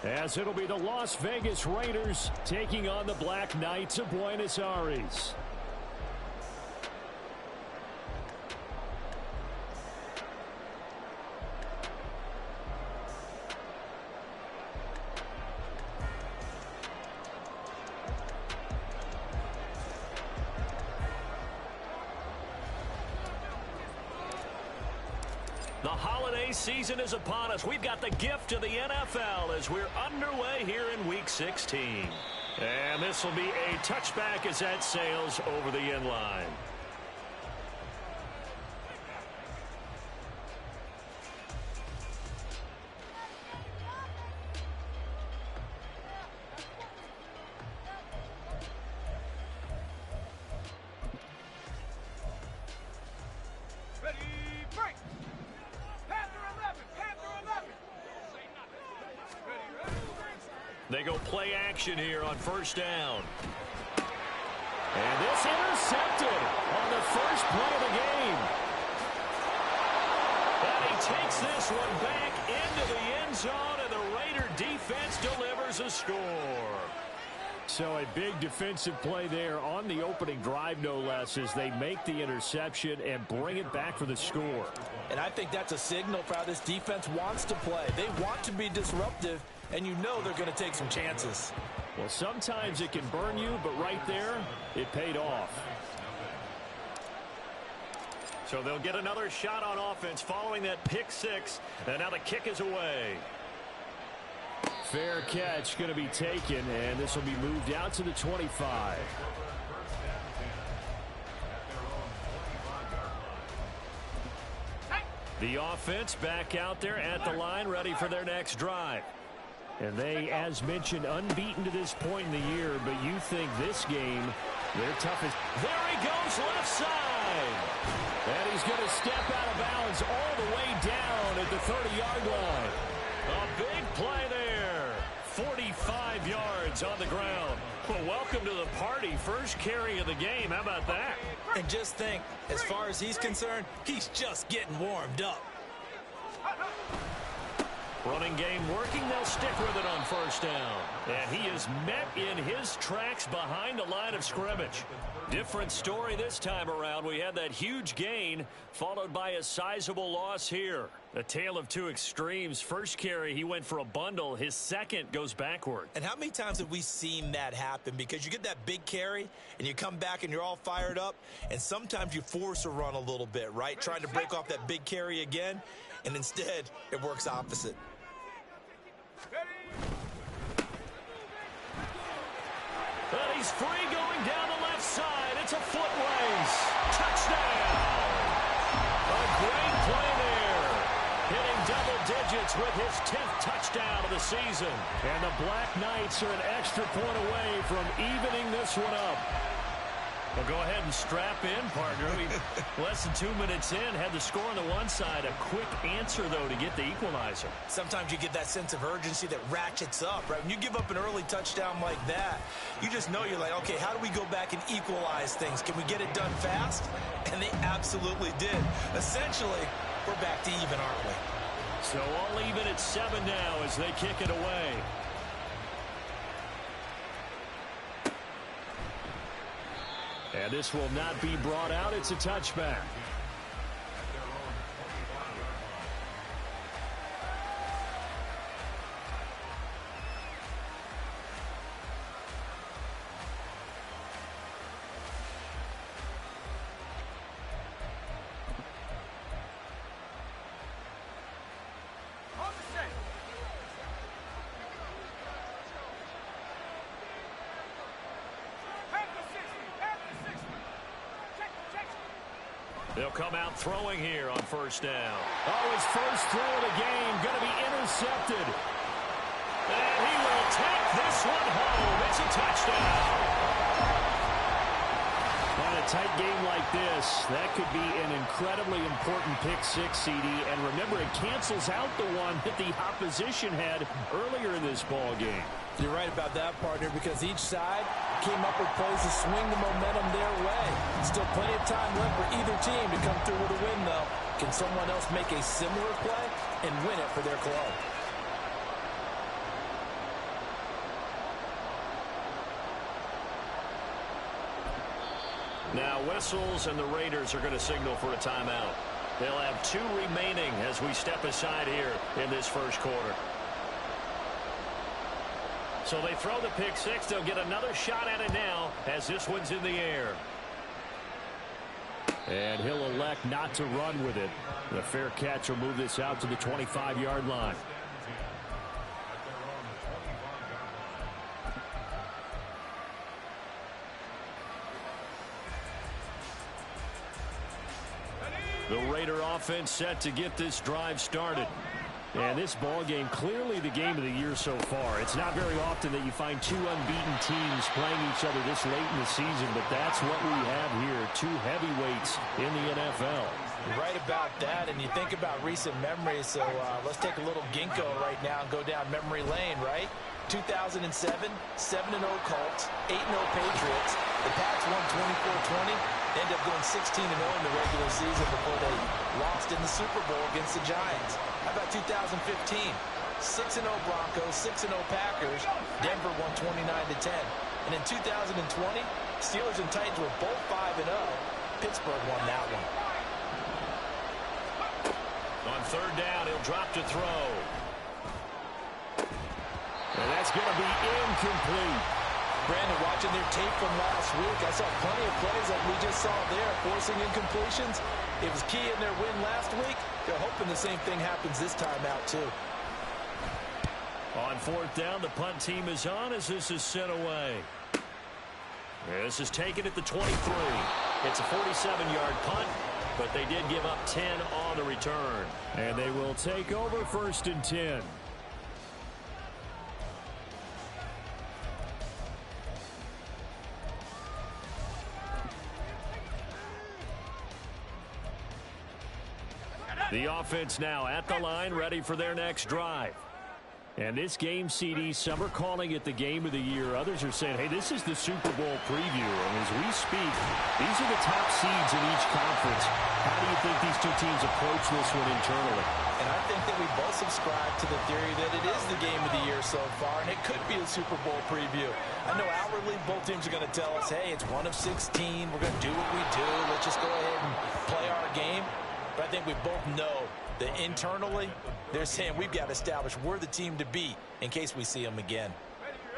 as it'll be the Las Vegas Raiders taking on the Black Knights of Buenos Aires. The holiday season is upon us. We've got the gift of the NFL as we're underway here in Week 16. And this will be a touchback as that sails over the end line. They go play action here on first down. And this intercepted on the first play of the game. And he takes this one back into the end zone, and the Raider defense delivers a score. So a big defensive play there on the opening drive, no less, as they make the interception and bring it back for the score. And I think that's a signal for how this defense wants to play. They want to be disruptive, and you know they're going to take some chances. Well, sometimes it can burn you, but right there, it paid off. So they'll get another shot on offense following that pick six, and now the kick is away. Fair catch going to be taken, and this will be moved out to the 25. The offense back out there at the line, ready for their next drive. And they, as mentioned, unbeaten to this point in the year, but you think this game, their toughest. There he goes, left side. And he's going to step out of bounds all the way down at the 30-yard line. A big play there. 45 yards on the ground. Well, welcome to the party. First carry of the game. How about that? And just think, as far as he's concerned, he's just getting warmed up. Running game working. They'll stick with it on first down. And he is met in his tracks behind the line of scrimmage. Different story this time around. We had that huge gain followed by a sizable loss here. A tale of two extremes. First carry, he went for a bundle. His second goes backward. And how many times have we seen that happen? Because you get that big carry, and you come back and you're all fired up, and sometimes you force a run a little bit, right? Trying to break off that big carry again, and instead it works opposite. But he's free going down the left side. It's a foot race. Touchdown. A great play there. Hitting double digits with his 10th touchdown of the season. And the Black Knights are an extra point away from evening this one up. Well, go ahead and strap in, partner. Less than 2 minutes in, had the score on the one side. A quick answer, though, to get the equalizer. Sometimes you get that sense of urgency that ratchets up, right? When you give up an early touchdown like that, you just know you're like, okay, how do we go back and equalize things? Can we get it done fast? And they absolutely did. Essentially, we're back to even, aren't we? So all even at 7 now as they kick it away. And this will not be brought out. It's a touchback. They'll come out throwing here on first down. Oh, his first throw of the game going to be intercepted. And he will take this one home. It's a touchdown. On a tight game like this, that could be an incredibly important pick six, CD. And remember, it cancels out the one that the opposition had earlier in this ball game. You're right about that, partner, because each side came up with plays to swing the momentum their way. Still plenty of time left for either team to come through with a win, though. Can someone else make a similar play and win it for their club? Now whistles, and the Raiders are going to signal for a timeout. They'll have 2 remaining as we step aside here in this first quarter. So they throw the pick six. They'll get another shot at it now as this one's in the air. And he'll elect not to run with it. The fair catch will move this out to the 25-yard line. The Raider offense set to get this drive started. And this ball game, clearly the game of the year so far. It's not very often that you find 2 unbeaten teams playing each other this late in the season, but that's what we have here, 2 heavyweights in the NFL. You're right about that, and you think about recent memories, so let's take a little ginkgo right now and go down memory lane, right? 2007, 7-0 Colts, 8-0 Patriots. The Pats won 24-20. They ended up going 16-0 in the regular season before they lost in the Super Bowl against the Giants. How about 2015? 6-0 Broncos, 6-0 Packers. Denver won 29-10. And in 2020, Steelers and Titans were both 5-0. Pittsburgh won that one. On third down, he'll drop to throw. And that's going to be incomplete. Brandon, watching their tape from last week, I saw plenty of plays like we just saw there, forcing incompletions. It was key in their win last week. They're hoping the same thing happens this time out, too. On fourth down, the punt team is on as this is sent away. This is taken at the 23. It's a 47-yard punt, but they did give up 10 on the return. And they will take over 1st and 10. The offense now at the line, ready for their next drive. And this game, CD, some are calling it the game of the year. Others are saying, hey, this is the Super Bowl preview. And as we speak, these are the top seeds in each conference. How do you think these 2 teams approach this one internally? And I think that we both subscribe to the theory that it is the game of the year so far, and it could be a Super Bowl preview. I know outwardly both teams are going to tell us, hey, it's 1 of 16. We're going to do what we do. Let's just go ahead and play our game. But I think we both know that internally, they're saying we've got to establish we're the team to beat in case we see them again.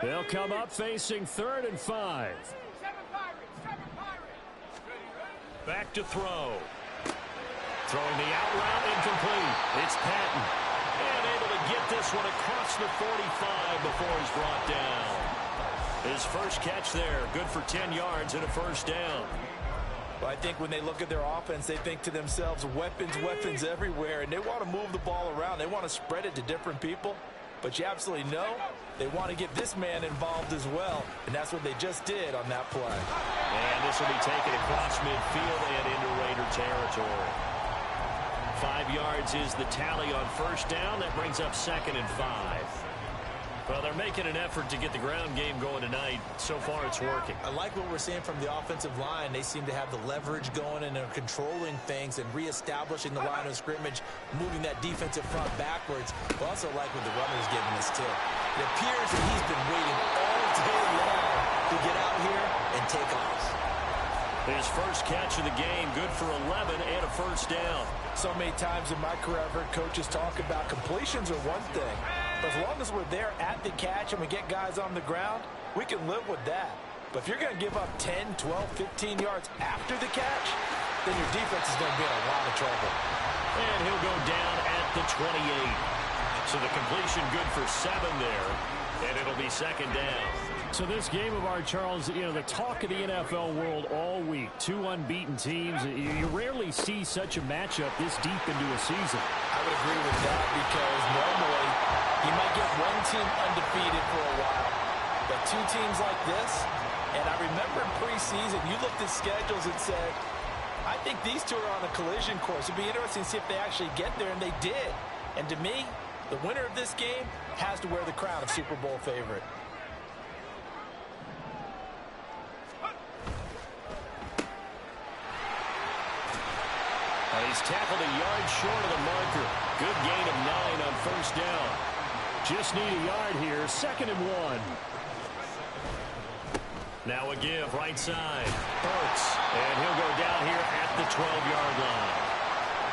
They'll come up facing 3rd and 5. Back to throw. Throwing the out route, incomplete. It's Patton. And able to get this one across the 45 before he's brought down. His first catch there, good for 10 yards and a 1st down. Well, I think when they look at their offense, they think to themselves, weapons, weapons everywhere, and they want to move the ball around. They want to spread it to different people, but you absolutely know they want to get this man involved as well, and that's what they just did on that play. And this will be taken across midfield and into Raider territory. 5 yards is the tally on 1st down. That brings up 2nd and 5. Well, they're making an effort to get the ground game going tonight. So far, it's working. I like what we're seeing from the offensive line. They seem to have the leverage going, and they're controlling things and reestablishing the line of scrimmage, moving that defensive front backwards. But also like what the runner's giving us, too. It appears that he's been waiting all day long to get out here and take off. His first catch of the game, good for 11 and a 1st down. So many times in my career, I've heard coaches talk about completions are one thing. But as long as we're there at the catch and we get guys on the ground, we can live with that. But if you're going to give up 10, 12, 15 yards after the catch, then your defense is going to be in a lot of trouble. And he'll go down at the 28. So the completion good for 7 there, and it'll be 2nd down. So this game of our, Charles, you know, the talk of the NFL world all week. 2 unbeaten teams. You rarely see such a matchup this deep into a season. I would agree with that because normally you might get one team undefeated for a while. But 2 teams like this, and I remember in preseason, you looked at schedules and said, I think these 2 are on a collision course. It'd be interesting to see if they actually get there, and they did. And to me, the winner of this game has to wear the crown of Super Bowl favorite. He's tackled a yard short of the marker. Good gain of 9 on 1st down. Just need a yard here. 2nd and 1. Now a give, right side. Hurts, and he'll go down here at the 12-yard line.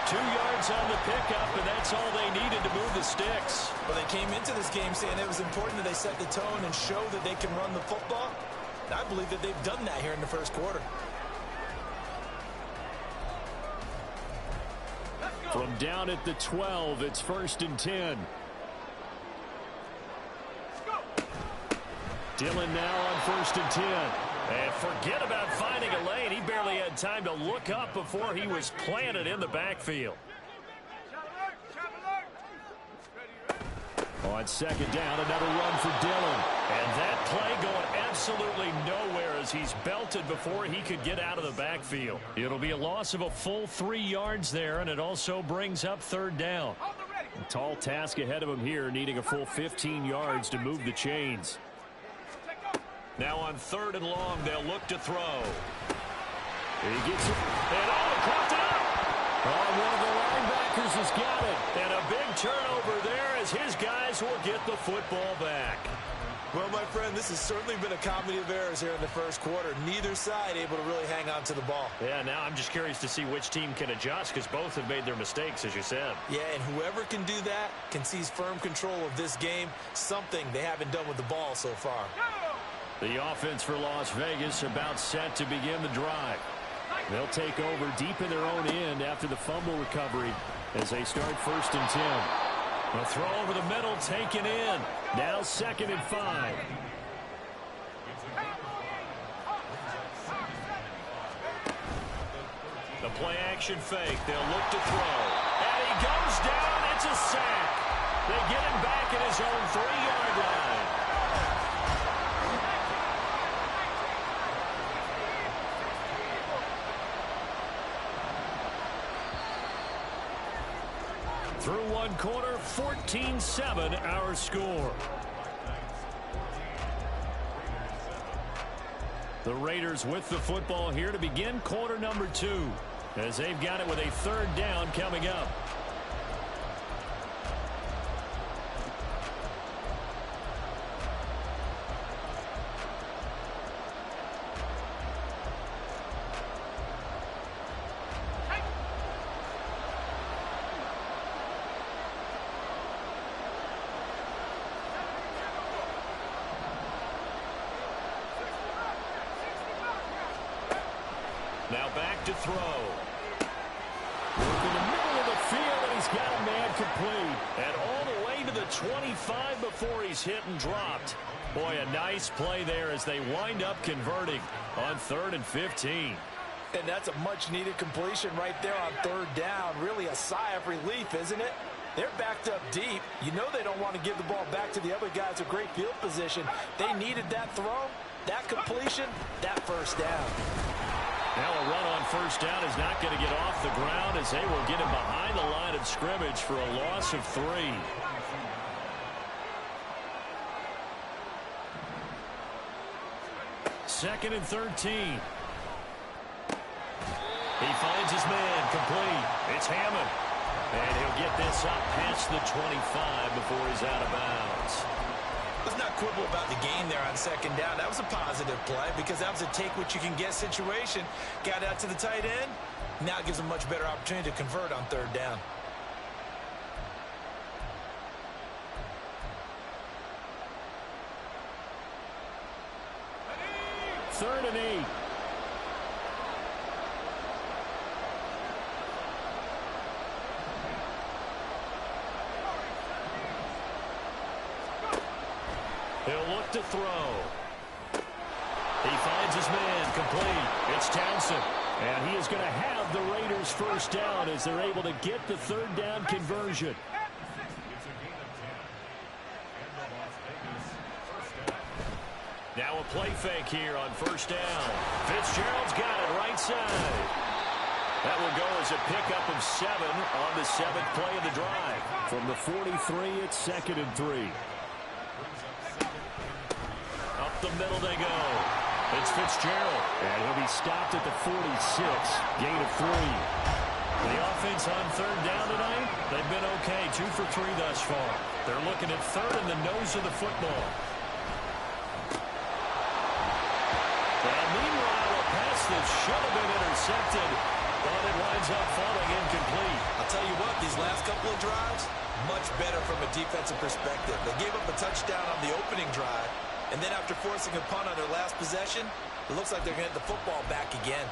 2 yards on the pickup, and that's all they needed to move the sticks. Well, they came into this game saying it was important that they set the tone and show that they can run the football. And I believe that they've done that here in the first quarter. From down at the 12, it's 1st and 10. Dillon now on 1st and 10. And forget about finding a lane. He barely had time to look up before he was planted in the backfield. On 2nd down, another run for Dillon. And that play going absolutely nowhere as he's belted before he could get out of the backfield. It'll be a loss of a full 3 yards there, and it also brings up 3rd down. A tall task ahead of him here, needing a full 15 yards to move the chains. Now on 3rd and long, they'll look to throw. He gets it. And caught it up. Oh, one of the linebackers has got it. And a big turnover there as his guys will get the football back. Well, my friend, this has certainly been a comedy of errors here in the first quarter. Neither side able to really hang on to the ball. Yeah, now I'm just curious to see which team can adjust because both have made their mistakes, as you said. Yeah, and whoever can do that can seize firm control of this game, something they haven't done with the ball so far. The offense for Las Vegas about set to begin the drive. They'll take over deep in their own end after the fumble recovery as they start 1st and 10. A throw over the middle taken in. Now 2nd and 5. The play action fake. They'll look to throw. And he goes down. It's a sack. They get him back at his own 3-yard line. Through 1 quarter, 14-7 our score. The Raiders with the football here to begin quarter number 2 as they've got it with a 3rd down coming up. Now back to throw. Work in the middle of the field, and he's got a man complete. And all the way to the 25 before he's hit and dropped. Boy, a nice play there as they wind up converting on 3rd and 15. And that's a much-needed completion right there on 3rd down. Really a sigh of relief, isn't it? They're backed up deep. You know they don't want to give the ball back to the other guys with great field position. They needed that throw, that completion, that 1st down. Now a run on 1st down is not going to get off the ground as they will get him behind the line of scrimmage for a loss of 3. 2nd and 13. He finds his man complete. It's Hammond. And he'll get this up past the 25 before he's out of bounds. Let's not quibble about the gain there on 2nd down. That was a positive play because that was a take-what-you-can-get situation. Got out to the tight end. Now it gives them a much better opportunity to convert on 3rd down. Third and 8. He'll look to throw. He finds his man complete. It's Townsend. And he is going to have the Raiders 1st down as they're able to get the 3rd down conversion. Now a play fake here on 1st down. Fitzgerald's got it right side. That will go as a pickup of 7 on the 7th play of the drive. From the 43, it's 2nd and 3. Up the middle they go. It's Fitzgerald. And he'll be stopped at the 46. Gain of 3. The offense on 3rd down tonight, they've been okay. 2 for 3 thus far. They're looking at 3rd in the nose of the football. should have been intercepted, but it winds up falling incomplete. I'll tell you what, these last couple of drives, much better from a defensive perspective. They gave up a touchdown on the opening drive, and then after forcing a punt on their last possession, it looks like they're going to get the football back again.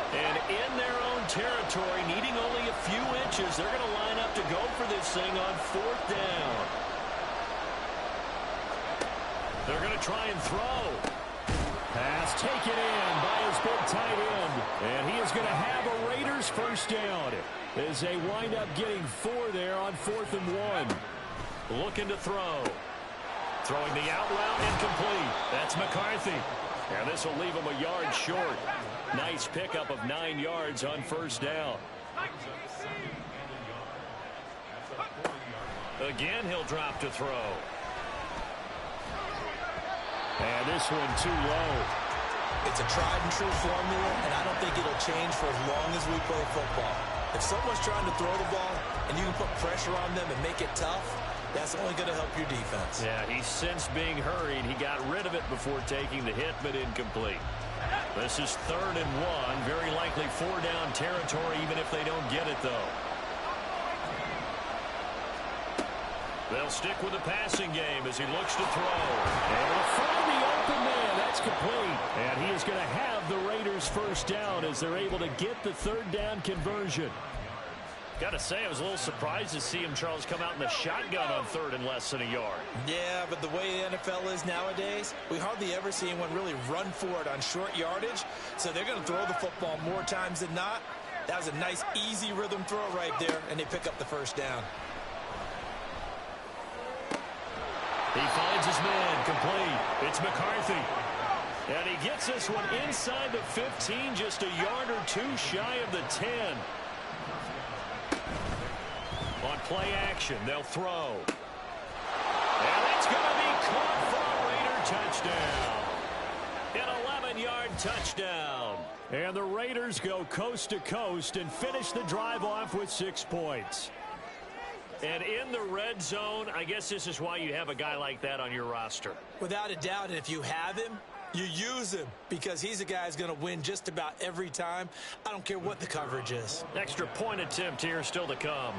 And in their own territory, needing only a few inches, they're going to line up to go for this thing on 4th down. They're going to try and throw. Pass taken in by his big tight end. And he is going to have a Raiders first down as they wind up getting 4 there on 4th and 1. Looking to throw. Throwing the out route incomplete. That's McCarthy. And this will leave him a yard short. Nice pickup of 9 yards on first down. Again, he'll drop to throw. And this one too low. It's a tried and true formula, and I don't think it'll change for as long as we play football. If someone's trying to throw the ball and you can put pressure on them and make it tough, that's only going to help your defense. Yeah, he's since being hurried. He got rid of it before taking the hit, but incomplete. This is 3rd and 1. Very likely 4-down territory, even if they don't get it, though. They'll stick with the passing game as he looks to throw. And will find the open man. That's complete. And he is going to have the Raiders first down as they're able to get the 3rd down conversion. Got to say, I was a little surprised to see him, Charles, come out in the shotgun on 3rd and less than a yard. Yeah, but the way the NFL is nowadays, we hardly ever see anyone really run for it on short yardage. So they're going to throw the football more times than not. That was a nice, easy rhythm throw right there, and they pick up the first down. He finds his man, complete. It's McCarthy. And he gets this one inside the 15, just a yard or 2 shy of the 10. On play action, they'll throw. And it's going to be caught for a Raider touchdown. An 11-yard touchdown. And the Raiders go coast to coast and finish the drive off with 6 points. And in the red zone, I guess this is why you have a guy like that on your roster. Without a doubt, and if you have him, you use him because he's a guy who's going to win just about every time. I don't care what the coverage is. Extra point attempt here still to come.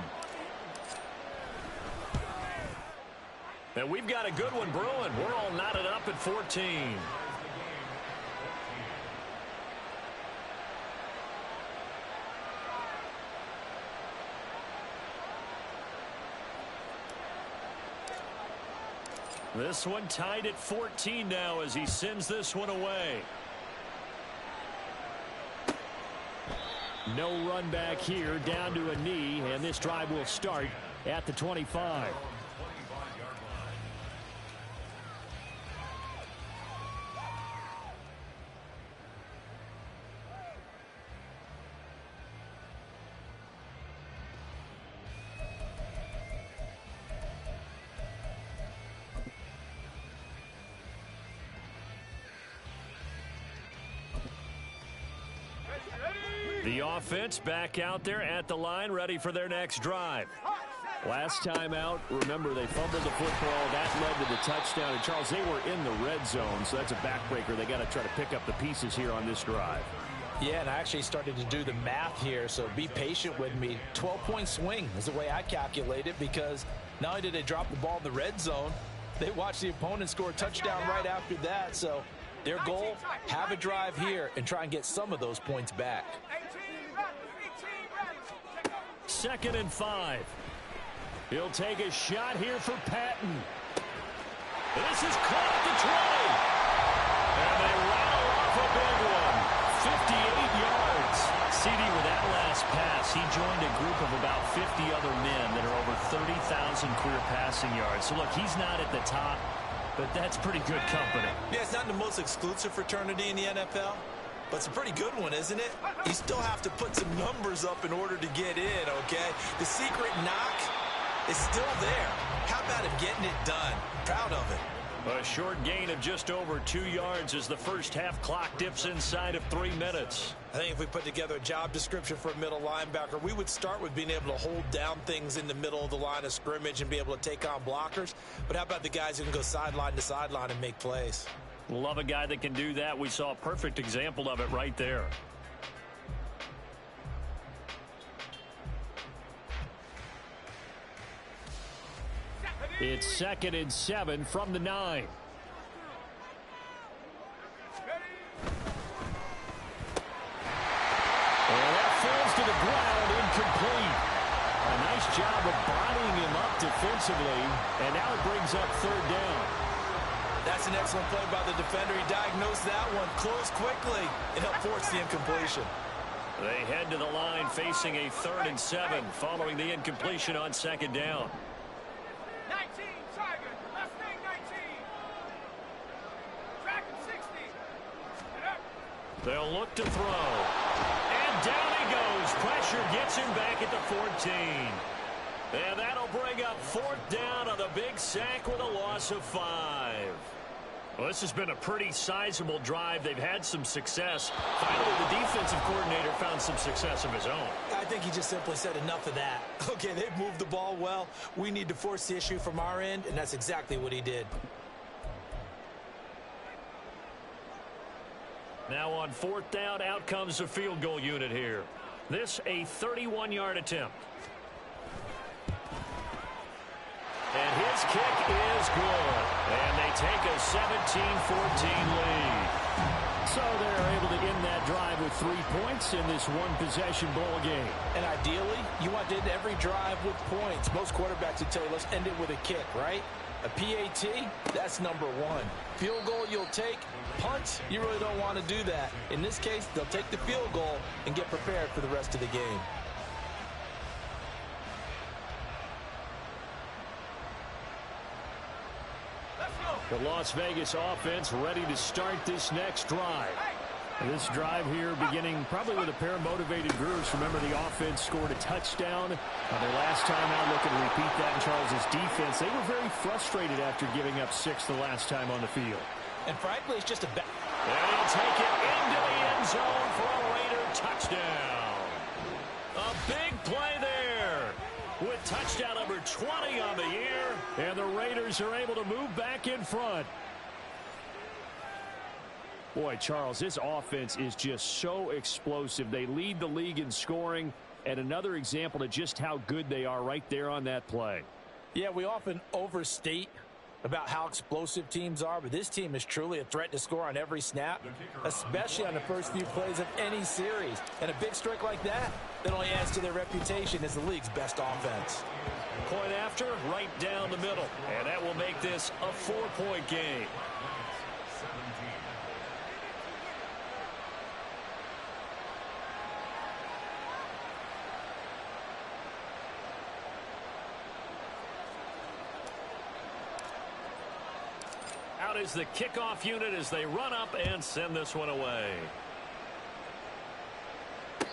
And we've got a good one brewing. We're all knotted up at 14. This one tied at 14 now as he sends this one away. No run back here, down to a knee, and this drive will start at the 25. The offense back out there at the line, ready for their next drive. Last time out, remember, they fumbled the football. That led to the touchdown. And, Charles, they were in the red zone, so that's a backbreaker. They got to try to pick up the pieces here on this drive. Yeah, and I actually started to do the math here, so be patient with me. 12-point swing is the way I calculate it because not only did they drop the ball in the red zone, they watched the opponent score a touchdown right after that. So their goal, have a drive here and try and get some of those points back. 2nd and 5. He'll take a shot here for Patton. This is caught at the 20. And they rattle off a big one. 58 yards. CD, with that last pass, he joined a group of about 50 other men that are over 30,000 career passing yards. So, look, he's not at the top, but that's pretty good company. Yeah, it's not the most exclusive fraternity in the NFL, but it's a pretty good one, isn't it? You still have to put some numbers up in order to get in, okay? The secret knock is still there. How about him getting it done? Proud of it. A short gain of just over 2 yards as the first half clock dips inside of 3 minutes. I think if we put together a job description for a middle linebacker, we would start with being able to hold down things in the middle of the line of scrimmage and be able to take on blockers. But how about the guys who can go sideline to sideline and make plays? Love a guy that can do that. We saw a perfect example of it right there. It's 2nd and 7 from the 9. And that falls to the ground, incomplete. A nice job of bodying him up defensively, and now it brings up 3rd down. That's an excellent play by the defender. He diagnosed that one, closed quickly, and helped force the incompletion. They head to the line facing a 3rd and 7 following the incompletion on 2nd down. 19, Tiger, last thing 19. Track him 60. Get up. They'll look to throw. And down he goes. Pressure gets him back at the 14. And that'll bring up 4th down on the big sack with a loss of 5. Well, this has been a pretty sizable drive. They've had some success. Finally, the defensive coordinator found some success of his own. I think he just simply said enough of that. Okay, they've moved the ball well. We need to force the issue from our end, and that's exactly what he did. Now on 4th down, out comes the field goal unit here. This a 31-yard attempt. And his kick is good. And they take a 17-14 lead. So they're able to end that drive with 3 points in this one-possession ball game. And ideally, you want to end every drive with points. Most quarterbacks would tell you, let's end it with a kick, right? A PAT, that's number 1. Field goal you'll take. Punt, you really don't want to do that. In this case, they'll take the field goal and get prepared for the rest of the game. The Las Vegas offense ready to start this next drive. This drive here beginning probably with a pair of motivated groups. Remember, the offense scored a touchdown their last time out. Looking to repeat that in Charles' defense. They were very frustrated after giving up 6 the last time on the field. And frankly, it's just a bad. And he'll take it into the end zone for a Raider touchdown. A big play there with touchdown number 20 on the year. And the Raiders are able to move back in front. Boy, Charles, this offense is just so explosive. They lead the league in scoring, and another example of just how good they are right there on that play. Yeah, we often overstate about how explosive teams are, but this team is truly a threat to score on every snap, especially on the first few plays of any series. And a big streak like that only adds to their reputation as the league's best offense. Point after, right down the middle. And that will make this a 4-point game. Out is the kickoff unit as they run up and send this one away.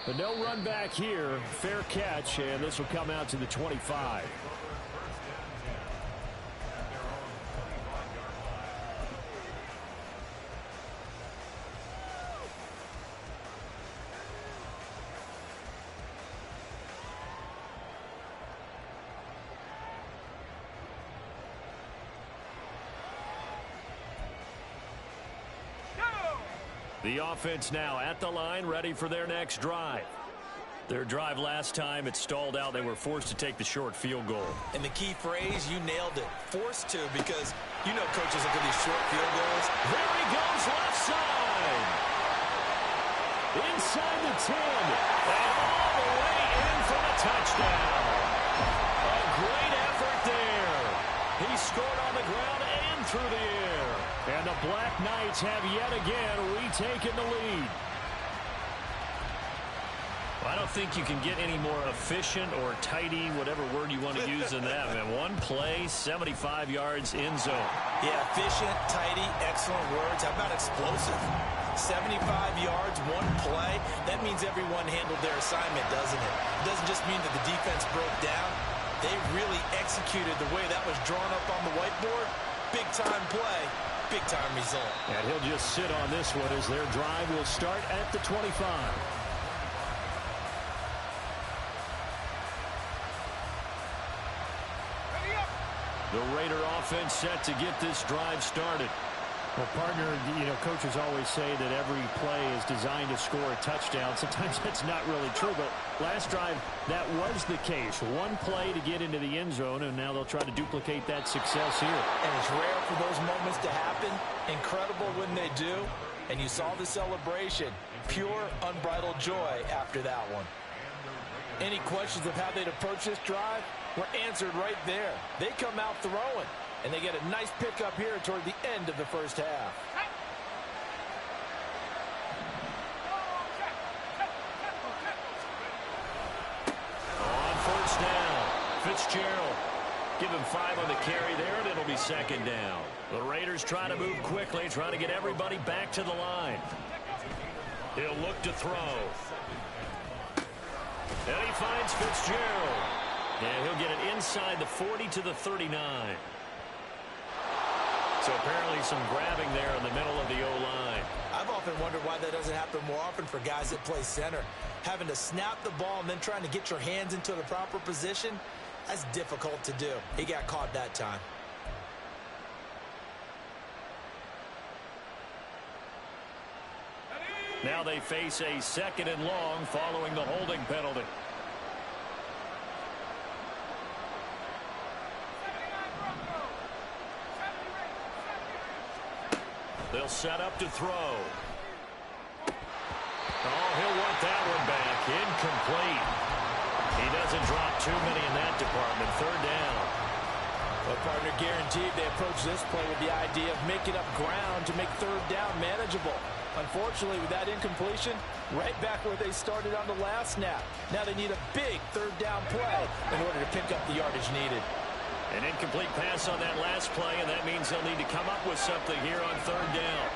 But no run back here. Fair catch, and this will come out to the 25. The offense now at the line, ready for their next drive. Their drive last time, it stalled out. They were forced to take the short field goal. And the key phrase, you nailed it. Forced to, because you know coaches look at these short field goals. There he goes, left side. Inside the 10. And all the way in for the touchdown. A great effort there. He scored on the ground and through the air. And the Black Knights have yet again retaken the lead. I don't think you can get any more efficient or tidy, whatever word you want to use in that, man. One play, 75 yards in zone. Yeah, efficient, tidy, excellent words. How about explosive? 75 yards, one play. That means everyone handled their assignment, doesn't it? It doesn't just mean that the defense broke down. They really executed the way that was drawn up on the whiteboard. big-time play, big-time result. And he'll just sit on this one as their drive will start at the 25. The Raider offense set to get this drive started. Well, partner, coaches always say that every play is designed to score a touchdown. Sometimes that's not really true, but last drive, that was the case. One play to get into the end zone, and now they'll try to duplicate that success here. And it's rare for those moments to happen. Incredible when they do. And you saw the celebration. Pure, unbridled joy after that one. Any questions of how they'd approach this drive were answered right there. They come out throwing. And they get a nice pickup here toward the end of the first half. On first down, Fitzgerald. Give him 5 on the carry there, and it'll be second down. The Raiders try to move quickly, trying to get everybody back to the line. He'll look to throw. And he finds Fitzgerald. And he'll get it inside the 40 to the 39. So apparently some grabbing there in the middle of the O-line. I've often wondered why that doesn't happen more often for guys that play center. Having to snap the ball and then trying to get your hands into the proper position, that's difficult to do. He got caught that time. Now they face a second and long following the holding penalty. They'll set up to throw. Oh, he'll want that one back. Incomplete. He doesn't drop too many in that department. Third down. Well, partner, guaranteed they approach this play with the idea of making up ground to make third down manageable. Unfortunately, with that incompletion, right back where they started on the last snap. Now they need a big third down play in order to pick up the yardage needed. An incomplete pass on that last play, and that means they'll need to come up with something here on third down.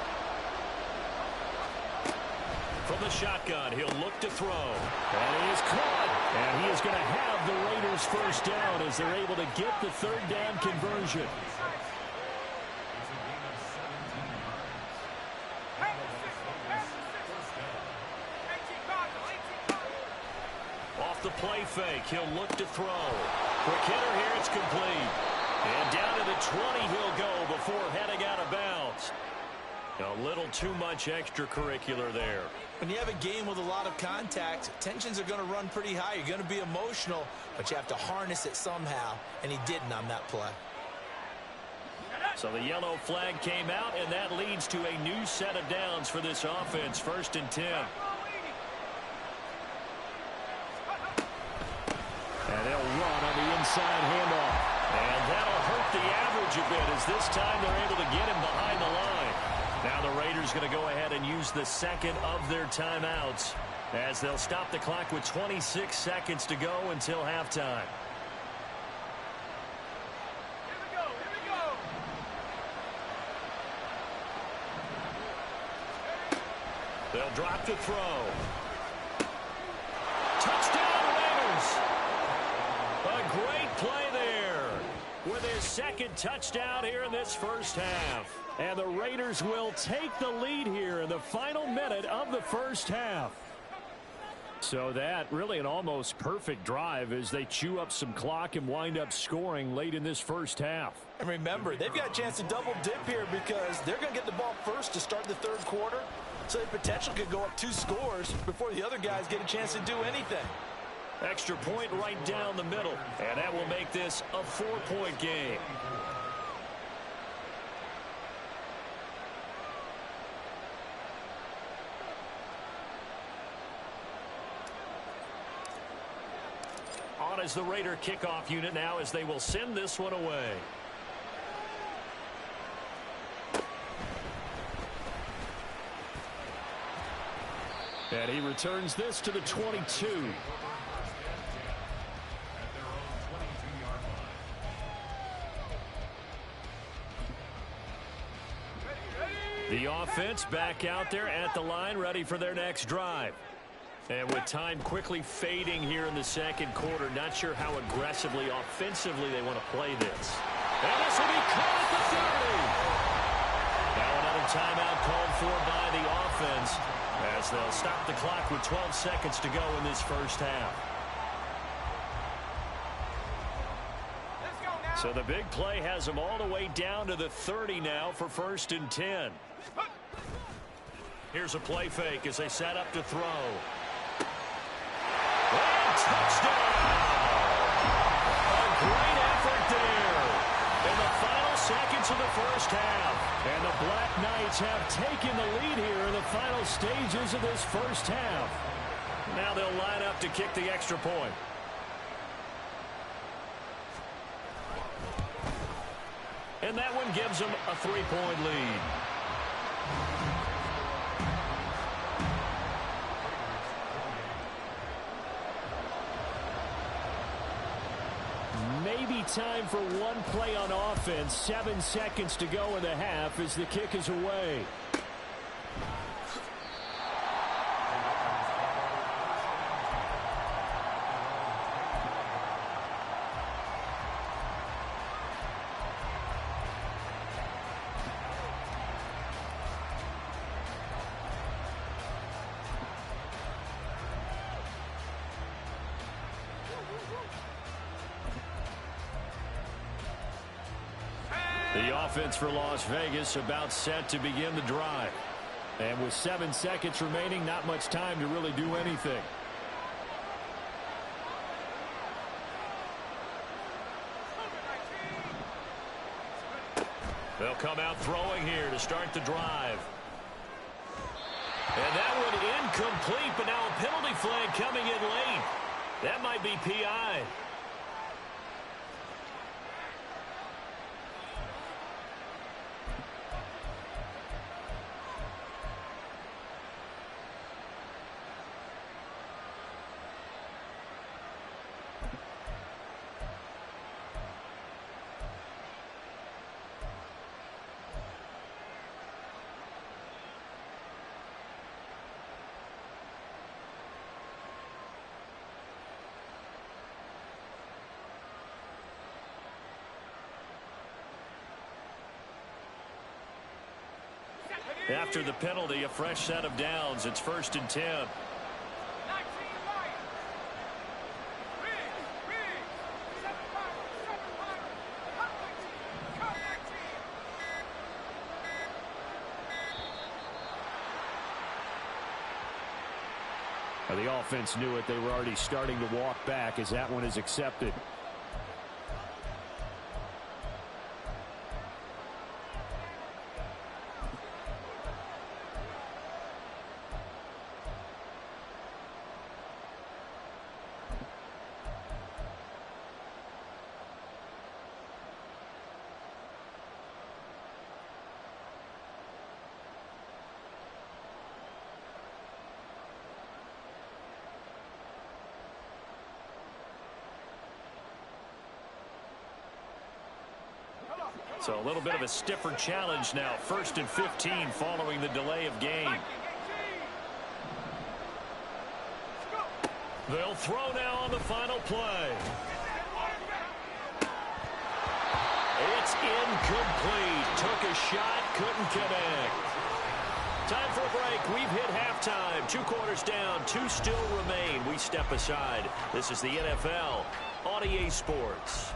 From the shotgun, he'll look to throw. And he is caught. And he is going to have the Raiders first down as they're able to get the third down conversion. Off the play fake, he'll look to throw. Quick hitter here, it's complete. And down to the 20 he'll go before heading out of bounds. A little too much extracurricular there. When you have a game with a lot of contact, tensions are going to run pretty high. You're going to be emotional, but you have to harness it somehow, and he didn't on that play. So the yellow flag came out, and that leads to a new set of downs for this offense. 1st and 10. And they'll run on the inside handoff. And that'll hurt the average a bit as this time they're able to get him behind the line. Now the Raiders going to go ahead and use the second of their timeouts as they'll stop the clock with 26 seconds to go until halftime. Here we go. They'll drop to throw. Touchdown Raiders! A great play there with his second touchdown here in this first half. And the Raiders will take the lead here in the final minute of the first half. So that really an almost perfect drive as they chew up some clock and wind up scoring late in this first half. And remember, they've got a chance to double dip here because they're going to get the ball first to start the third quarter. So they potentially could go up 2 scores before the other guys get a chance to do anything. Extra point right down the middle. And that will make this a 4-point game. On as the Raider kickoff unit now as they will send this one away. And he returns this to the 22. The offense back out there at the line, ready for their next drive. And with time quickly fading here in the second quarter, not sure how aggressively, offensively they want to play this. And this will be caught at the 30. Now another timeout called for by the offense as they'll stop the clock with 12 seconds to go in this first half. So the big play has them all the way down to the 30 now for 1st and 10. Here's a play fake as they set up to throw. And touchdown! A great effort there in the final seconds of the first half. And the Black Knights have taken the lead here in the final stages of this first half. Now they'll line up to kick the extra point. And that one gives them a 3-point lead. Maybe time for one play on offense. 7 seconds to go in the half as the kick is away. The offense for Las Vegas about set to begin the drive. And with 7 seconds remaining, not much time to really do anything. They'll come out throwing here to start the drive. And that one incomplete, but now a penalty flag coming in late. That might be PI. After the penalty, a fresh set of downs. It's 1st and 10. 19 Lions. Big. 7-5. Cut 19. The offense knew it. They were already starting to walk back as that one is accepted. So a little bit of a stiffer challenge now. 1st and 15 following the delay of game. They'll throw now on the final play. It's incomplete. Took a shot, couldn't connect. Time for a break. We've hit halftime. 2 quarters down, 2 still remain. We step aside. This is the NFL on EA Sports.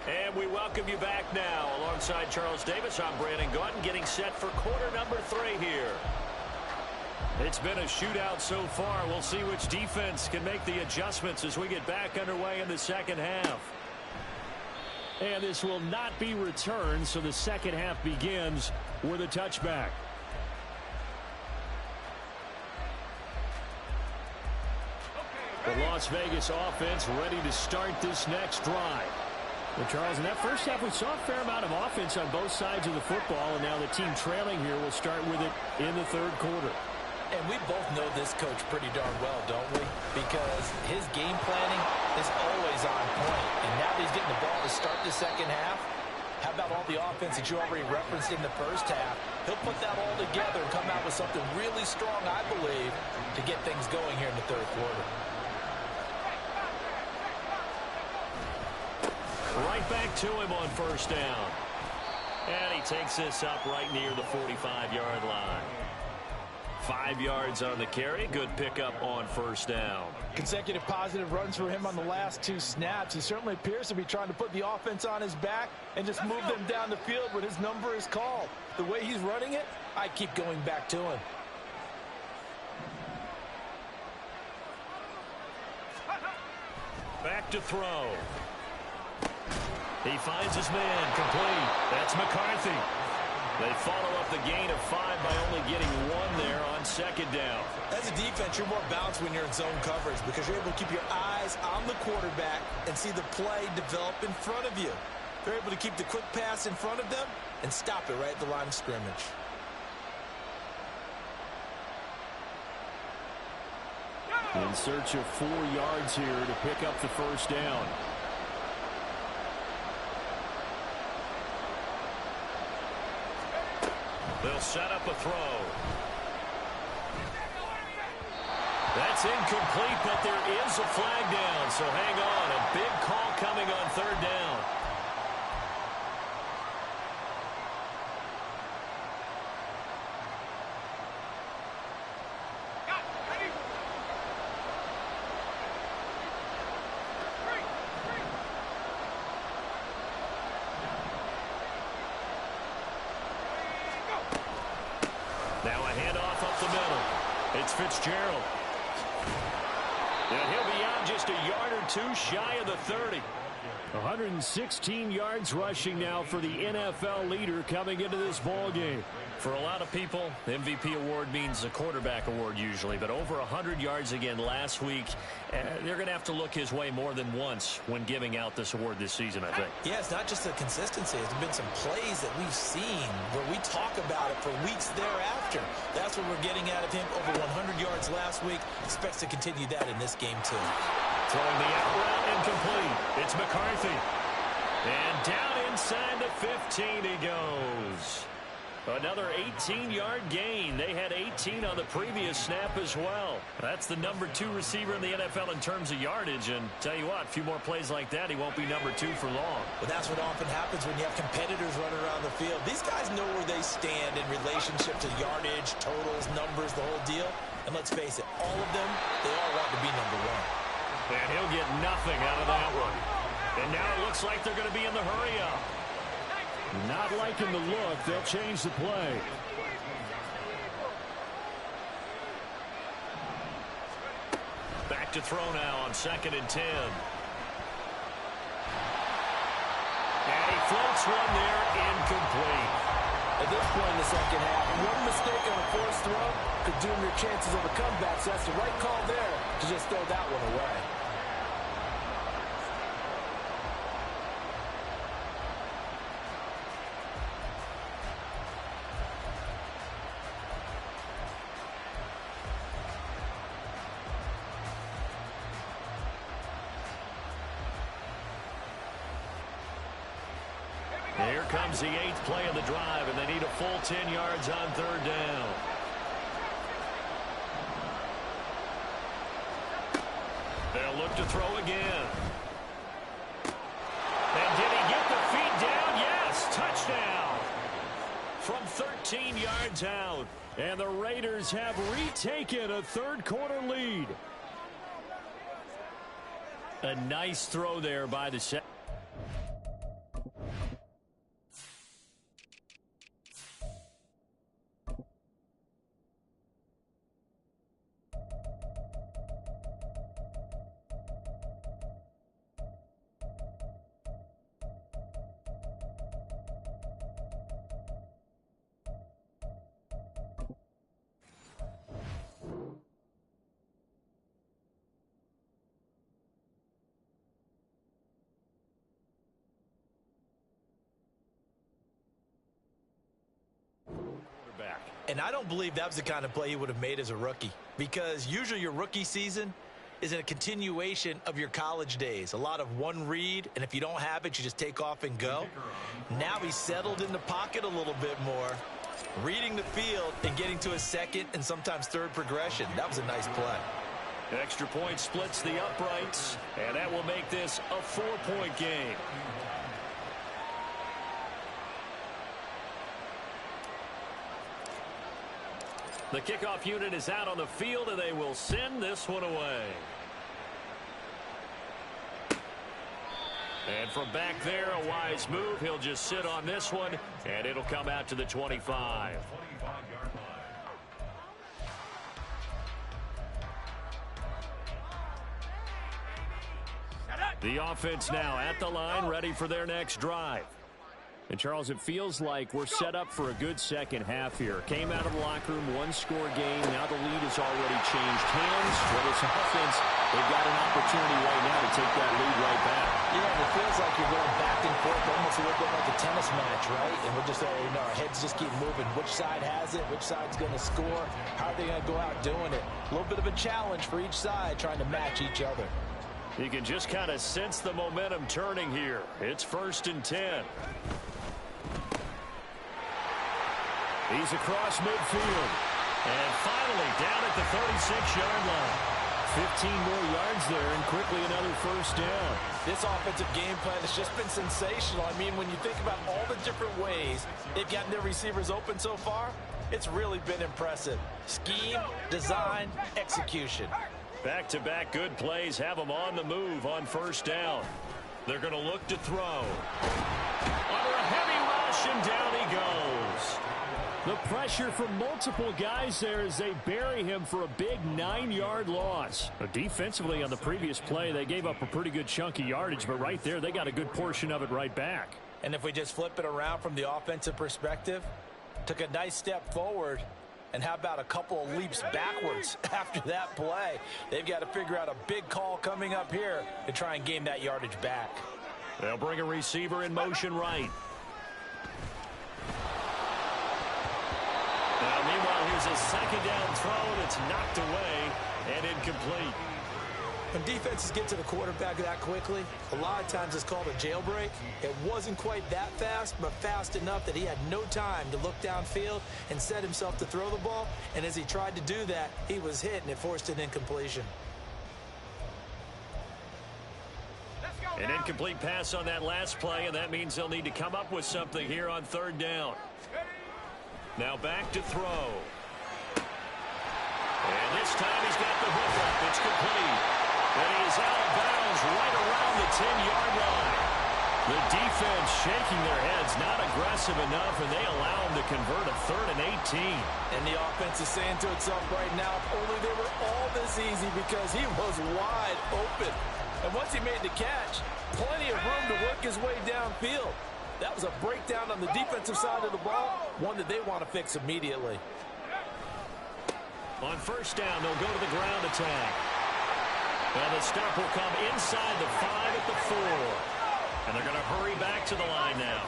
And we welcome you back now. Alongside Charles Davis, I'm Brandon Gaudin, getting set for quarter number 3 here. It's been a shootout so far. We'll see which defense can make the adjustments as we get back underway in the second half. And this will not be returned, so the second half begins with a touchback. The Las Vegas offense ready to start this next drive. Well, Charles, in that first half, we saw a fair amount of offense on both sides of the football, and now the team trailing here will start with it in the 3rd quarter. And we both know this coach pretty darn well, don't we? Because his game planning is always on point. And now that he's getting the ball to start the second half, How about all the offense that you already referenced in the first half? He'll put that all together and come out with something really strong, I believe, to get things going here in the third quarter. Right back to him on first down. And he takes this up right near the 45-yard line. 5 yards on the carry. Good pickup on first down. Consecutive positive runs for him on the last 2 snaps. He certainly appears to be trying to put the offense on his back and just move them down the field when his number is called. The way he's running it, I keep going back to him. Back to throw. He finds his man, complete. That's McCarthy. They follow up the gain of 5 by only getting 1 there on second down. As a defense, you're more balanced when you're in zone coverage because you're able to keep your eyes on the quarterback and see the play develop in front of you. They're able to keep the quick pass in front of them and stop it right at the line of scrimmage. In search of 4 yards here to pick up the first down. They'll set up a throw. That's incomplete, but there is a flag down, so hang on. A big call coming on third down. Now a handoff up the middle. It's Fitzgerald. And he'll be out just a yard or 2 shy of the 30. 116 yards rushing now for the NFL leader coming into this ball game. For a lot of people, the MVP award means a quarterback award usually, but over 100 yards again last week. They're going to have to look his way more than once when giving out this award this season, I think. Yeah, it's not just the consistency. There's been some plays that we've seen where we talk about it for weeks thereafter. That's what we're getting out of him. Over 100 yards last week. Expects to continue that in this game, too. Throwing the out route incomplete. It's McCarthy. And down inside the 15 he goes. Another 18-yard gain. They had 18 on the previous snap as well. That's the number 2 receiver in the NFL in terms of yardage. And tell you what, a few more plays like that, he won't be number 2 for long. But that's what often happens when you have competitors running around the field. These guys know where they stand in relationship to yardage, totals, numbers, the whole deal. And let's face it, all of them, they all want to be number 1. And he'll get nothing out of that one. And now it looks like they're going to be in the hurry-up. Not liking the look. They'll change the play. Back to throw now on 2nd and 10. And he floats one there, incomplete. At this point in the second half, one mistake on a forced throw could doom your chances of a comeback. So that's the right call there to just throw that one away. Here comes the 8th play of the drive, and they need a full 10 yards on third down. They'll look to throw again. And did he get the feet down? Yes, touchdown. From 13 yards out. And the Raiders have retaken a third-quarter lead. A nice throw there by the set. And I don't believe that was the kind of play he would have made as a rookie. Because usually your rookie season, is a continuation of your college days. A lot of one read, and if you don't have it, you just take off and go. Now he's settled in the pocket a little bit more, reading the field and getting to a second and sometimes third progression. That was a nice play. Extra point splits the uprights, and that will make this a 4-point game. The kickoff unit is out on the field, and they will send this one away. And from back there, a wise move. He'll just sit on this one, and it'll come out to the 25. The offense now at the line, ready for their next drive. And, Charles, it feels like we're set up for a good second half here. Came out of the locker room, one-score game. Now the lead has already changed hands. For this offense, they've got an opportunity right now to take that lead right back. Yeah, and it feels like you're going back and forth, almost a little bit like a tennis match, right? And we're just, our heads just keep moving. Which side has it? Which side's going to score? How are they going to go out doing it? A little bit of a challenge for each side, trying to match each other. You can just kind of sense the momentum turning here. It's 1st and 10. He's across midfield. And finally down at the 36-yard line. 15 more yards there and quickly another first down. This offensive game plan has just been sensational. I mean, when you think about all the different ways they've gotten their receivers open so far, it's really been impressive. Scheme, design, execution. Back-to-back good plays have them on the move on first down. They're going to look to throw. Under a heavy rush, and down he goes. The pressure from multiple guys there as they bury him for a big 9-yard loss. Defensively on the previous play, they gave up a pretty good chunk of yardage, but right there, they got a good portion of it right back. And if we just flip it around from the offensive perspective, took a nice step forward, and how about a couple of leaps backwards after that play? They've got to figure out a big call coming up here to try and gain that yardage back. They'll bring a receiver in motion right. Now, meanwhile, here's a second down throw that's knocked away and incomplete. When defenses get to the quarterback that quickly, a lot of times it's called a jailbreak. It wasn't quite that fast, but fast enough that he had no time to look downfield and set himself to throw the ball. And as he tried to do that, he was hit, and it forced an incompletion. An incomplete pass on that last play, and that means they'll need to come up with something here on third down. Now back to throw. And this time he's got the hook up. It's complete. And he is out of bounds right around the 10-yard line. The defense shaking their heads, not aggressive enough, and they allow him to convert a 3rd and 18. And the offense is saying to itself right now, if only they were all this easy, because he was wide open. And once he made the catch, plenty of room to work his way downfield. That was a breakdown on the defensive side of the ball, one that they want to fix immediately. On first down, they'll go to the ground attack. And the stop will come inside the 5 at the 4. And they're going to hurry back to the line now.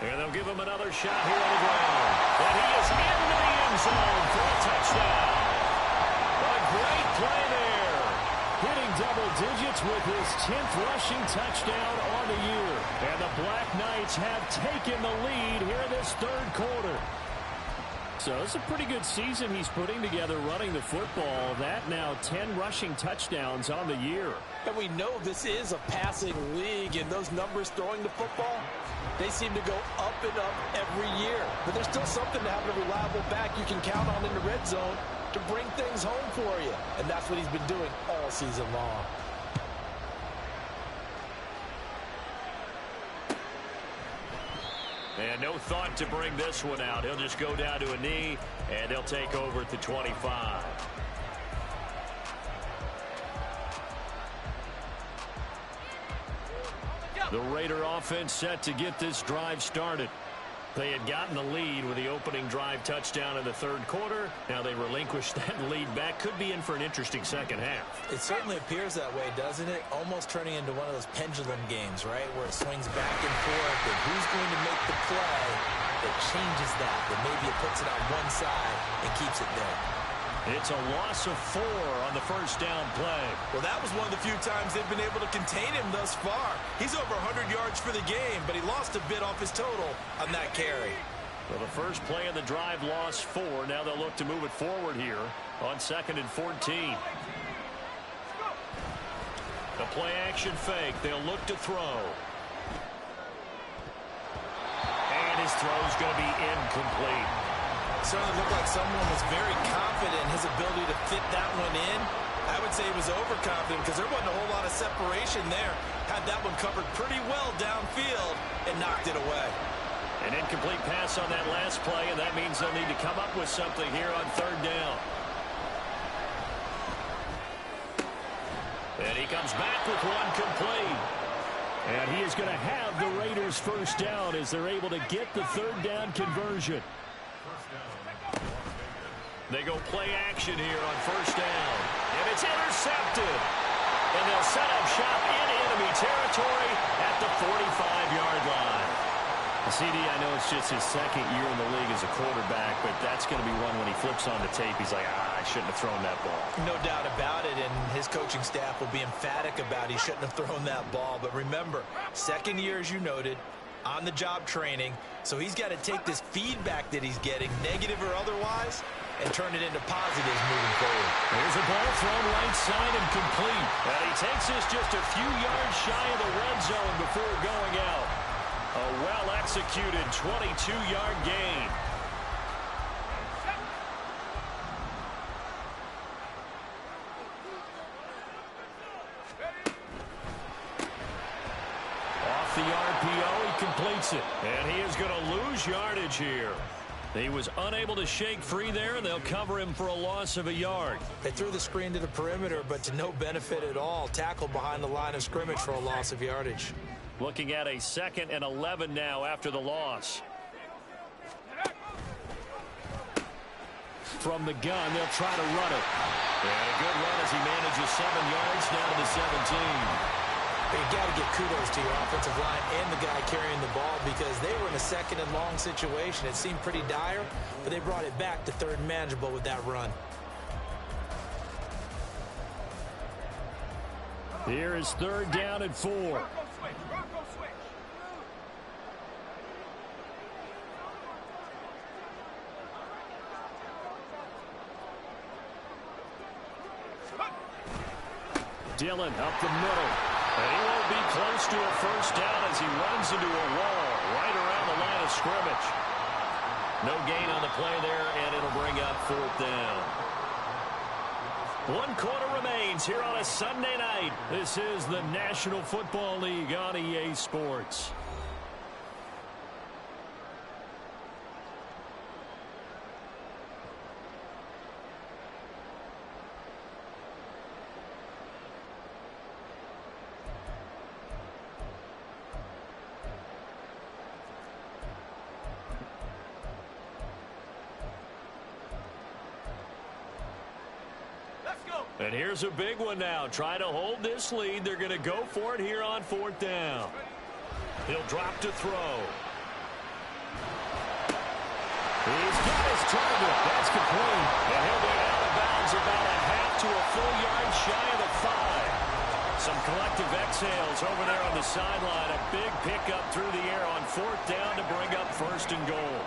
And they'll give him another shot here on the ground. And he is into the end zone for a touchdown. A great play there. Hitting double digits with his 10th rushing touchdown on the year. And the Black Knights have taken the lead here in this third quarter. So it's a pretty good season he's putting together running the football. That now 10 rushing touchdowns on the year. And we know this is a passing league, and those numbers throwing the football, they seem to go up and up every year. But there's still something to having a reliable back you can count on in the red zone to bring things home for you. And that's what he's been doing all season long. And no thought to bring this one out. He'll just go down to a knee, and they'll take over at the 25. The Raider offense set to get this drive started. They had gotten the lead with the opening drive touchdown in the third quarter. Now they relinquished that lead back. Could be in for an interesting second half. It certainly appears that way, doesn't it? Almost turning into one of those pendulum games, right? Where it swings back and forth, and who's going to make the play that changes that maybe it puts it on one side and keeps it there. It's a loss of 4 on the first down play. Well, that was one of the few times they've been able to contain him thus far. He's over 100 yards for the game, but he lost a bit off his total on that carry. Well, the first play of the drive lost 4. Now they'll look to move it forward here on 2nd and 14. The play action fake. They'll look to throw. And his throw's going to be incomplete. Certainly looked like someone was very confident in his ability to fit that one in. I would say he was overconfident because there wasn't a whole lot of separation there. Had that one covered pretty well downfield and knocked it away. An incomplete pass on that last play, and that means they'll need to come up with something here on 3rd down. And he comes back with one complete. And he is going to have the Raiders first down as they're able to get the 3rd down conversion. They go play action here on 1st down. And it's intercepted. And they'll set up shop in enemy territory at the 45-yard line. CD, I know it's just his 2nd year in the league as a quarterback, but that's going to be one when he flips on the tape, he's like, I shouldn't have thrown that ball. No doubt about it, and his coaching staff will be emphatic about he shouldn't have thrown that ball. But remember, 2nd year, as you noted, on-the-job training, so he's got to take this feedback that he's getting, negative or otherwise, and turn it into positives moving forward. Here's a ball thrown right side and complete. And he takes this just a few yards shy of the red zone before going out. A well-executed 22-yard gain. Off the RPO, he completes it. And he is going to lose yardage here. He was unable to shake free there, and they'll cover him for a loss of a yard. They threw the screen to the perimeter, but to no benefit at all. Tackled behind the line of scrimmage for a loss of yardage. Looking at a 2nd and 11 now after the loss. From the gun, they'll try to run it. And a good run as he manages 7 yards down to 17. You got to give kudos to your offensive line and the guy carrying the ball because they were in a 2nd and long situation. It seemed pretty dire, but they brought it back to 3rd and manageable with that run. Here is 3rd down and 4. Dillon up the middle. And he won't be close to a first down as he runs into a wall right around the line of scrimmage. No gain on the play there, and it'll bring up 4th down. 1 quarter remains here on a Sunday night. This is the National Football League on EA Sports. And here's a big one now. Try to hold this lead. They're going to go for it here on 4th down. He'll drop to throw. He's got his target. That's complete. And he'll be out of bounds about a half to a full yard shy of the 5. Some collective exhales over there on the sideline. A big pickup through the air on 4th down to bring up 1st and goal.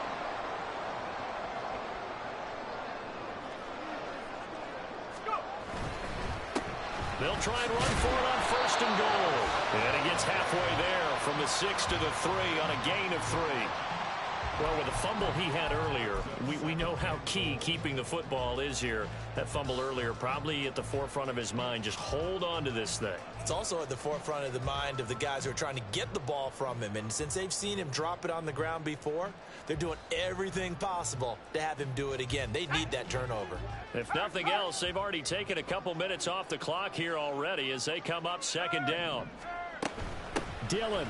They'll try and run for it on 1st and goal. And he gets halfway there from the 6 to the 3 on a gain of 3. Well, with the fumble he had earlier, we know how key keeping the football is here. That fumble earlier probably at the forefront of his mind. Just hold on to this thing. It's also at the forefront of the mind of the guys who are trying to get the ball from him. And since they've seen him drop it on the ground before, they're doing everything possible to have him do it again. They need that turnover. If nothing else, they've already taken a couple minutes off the clock here already as they come up 2nd down. Dillon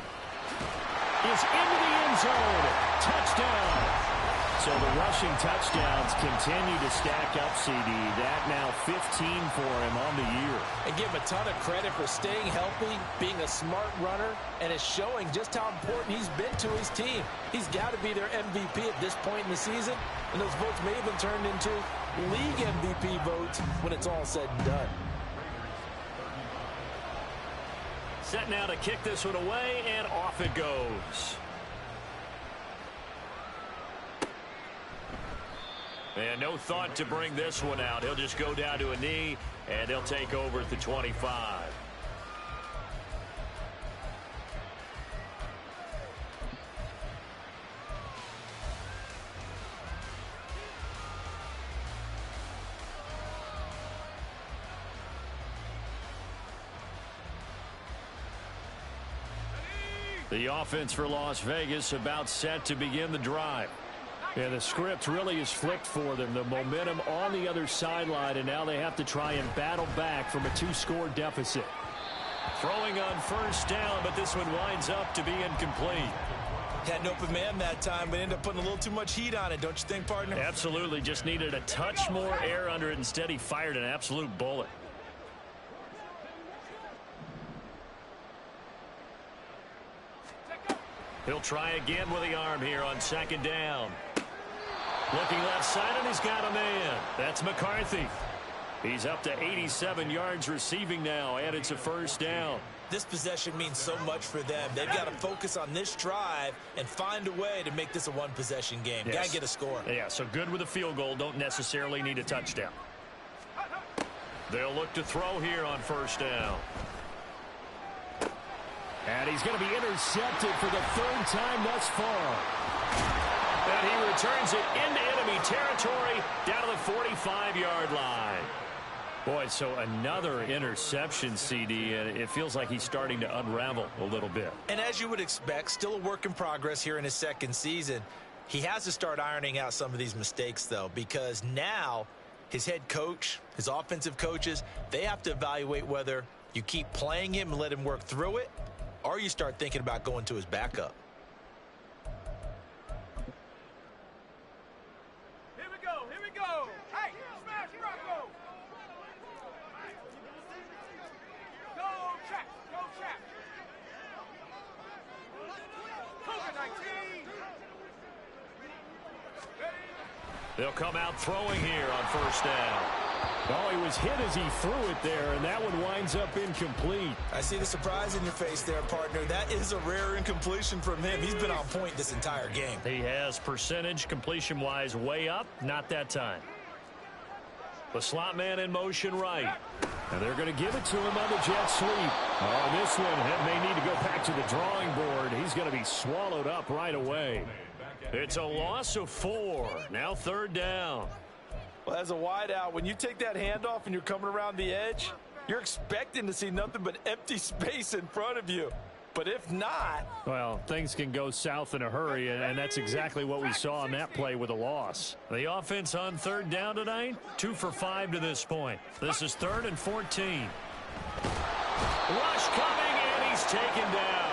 is into the end zone. Touchdown. So the rushing touchdowns continue to stack up, CD. That now 15 for him on the year. And give him a ton of credit for staying healthy, being a smart runner, and it's showing just how important he's been to his team. He's got to be their MVP at this point in the season, and those votes may have been turned into league MVP votes when it's all said and done. Set now to kick this one away, and off it goes. And no thought to bring this one out. He'll just go down to a knee, and they'll take over at the 25. The offense for Las Vegas about set to begin the drive. Yeah, the script really is flipped for them. The momentum on the other sideline, and now they have to try and battle back from a 2-score deficit. Throwing on first down, but this one winds up to be incomplete. Had an open man that time, but ended up putting a little too much heat on it, don't you think, partner? Absolutely. Just needed a touch more air under it. Instead, he fired an absolute bullet. He'll try again with the arm here on second down. Looking left side, and he's got a man. That's McCarthy. He's up to 87 yards receiving now, and it's a first down. This possession means so much for them. They've got to focus on this drive and find a way to make this a one-possession game. Yes. Got to get a score. Yeah, so good with a field goal. Don't necessarily need a touchdown. They'll look to throw here on first down. And he's going to be intercepted for the third time thus far. And he returns it into enemy territory down to the 45-yard line. Boy, so another interception, CD, and it feels like he's starting to unravel a little bit. And as you would expect, still a work in progress here in his second season. He has to start ironing out some of these mistakes, though, because now his head coach, his offensive coaches, they have to evaluate whether you keep playing him and let him work through it, or you start thinking about going to his backup. Here we go, here we go. Hey, smash Bronco. Go check, go check. Cougar 19. They'll come out throwing here on first down. Oh, he was hit as he threw it there, and that one winds up incomplete. I see the surprise in your face there, partner. That is a rare incompletion from him. He's been on point this entire game. He has percentage completion-wise way up, not that time. The slot man in motion right. And they're going to give it to him on the jet sweep. Oh, this one may need to go back to the drawing board. He's going to be swallowed up right away. It's a loss of 4. Now third down. Well, as a wideout, when you take that handoff and you're coming around the edge, you're expecting to see nothing but empty space in front of you. But if not... Well, things can go south in a hurry, and that's exactly what we saw on that play with a loss. The offense on third down tonight, 2 for 5 to this point. This is 3rd and 14. Rush coming, and he's taken down.